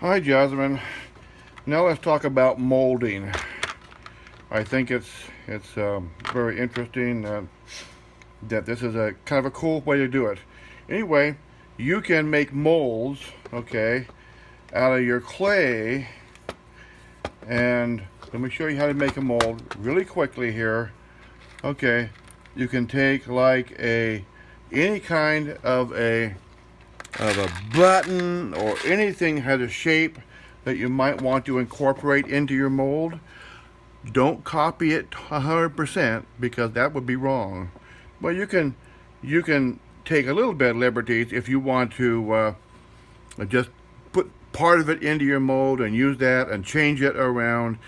Hi, Jasmine. Now let's talk about molding. I think it's very interesting that this is a kind of a cool way to do it. Anyway, you can make molds, okay, out of your clay, and let me show you how to make a mold really quickly here. Okay, you can take like any kind of a button or anything has a shape that you might want to incorporate into your mold. Don't copy it 100% because that would be wrong. But you can take a little bit of liberties if you want to just put part of it into your mold and use that and change it around.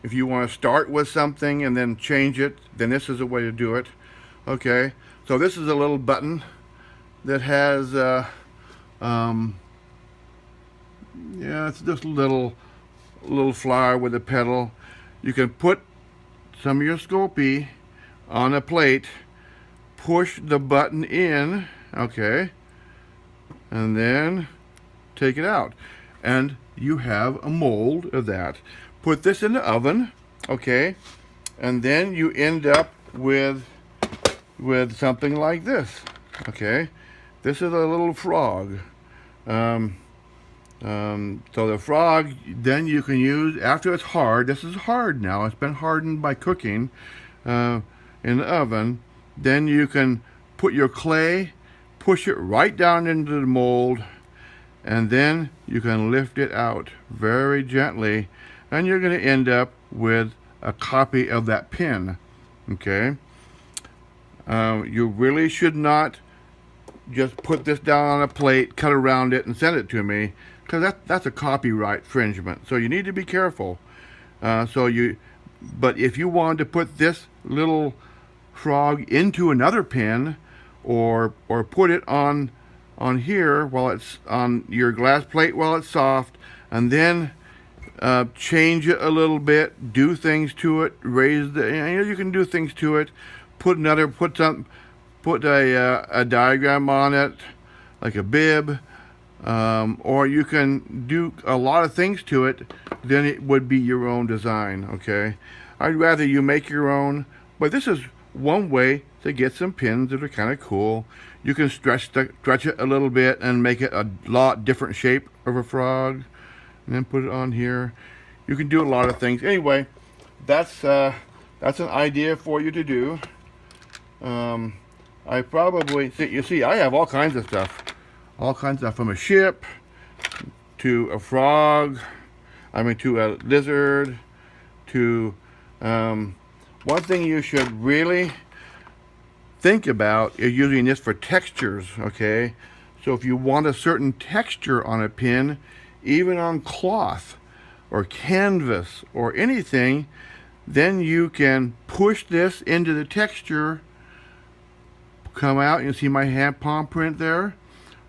If you want to start with something and then change it, then this is a way to do it. Okay, so this is a little button that has yeah, it's just a little flower with a petal. You can put some of your Sculpey on a plate, push the button in, okay, and then take it out. And you have a mold of that. Put this in the oven, okay, and then you end up with something like this, okay. This is a little frog. So the frog, then you can use, after it's hard, this is hard now, it's been hardened by cooking in the oven, then you can put your clay, push it right down into the mold, and then you can lift it out very gently, and you're going to end up with a copy of that pin, okay? You really should not just put this down on a plate, cut around it, and send it to me, because that's a copyright infringement. So you need to be careful. But if you want to put this little frog into another pin, or put it on here while it's on your glass plate while it's soft, and then change it a little bit, do things to it, raise the, you can do things to it, put a diagram on it, like a bib, or you can do a lot of things to it, then it would be your own design, okay? I'd rather you make your own, but this is one way to get some pins that are kind of cool. You can stretch it a little bit and make it a lot different shape of a frog, and then put it on here. You can do a lot of things. Anyway, that's an idea for you to do. I probably, you see, I have all kinds of stuff. All kinds of stuff, from a ship to a frog, to a lizard, to, one thing you should really think about is using this for textures, okay? So if you want a certain texture on a pin, even on cloth or canvas or anything, then you can push this into the texture, come out, you see my hand palm print there,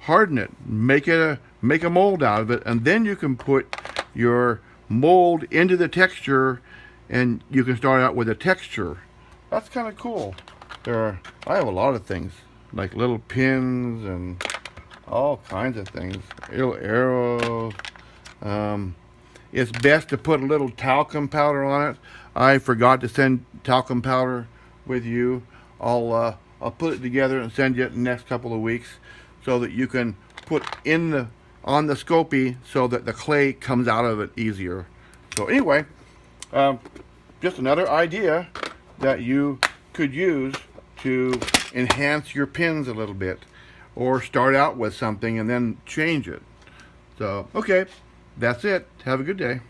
harden it, make a mold out of it, and then you can put your mold into the texture, and you can start out with a texture. That's kind of cool. I have a lot of things, like little pins and all kinds of things, little arrows. It's best to put a little talcum powder on it. I forgot to send talcum powder with you. I'll put it together and send you it in the next couple of weeks, so that you can put on the Sculpey so that the clay comes out of it easier. So anyway, just another idea that you could use to enhance your pins a little bit, or start out with something and then change it. So, okay, that's it. Have a good day.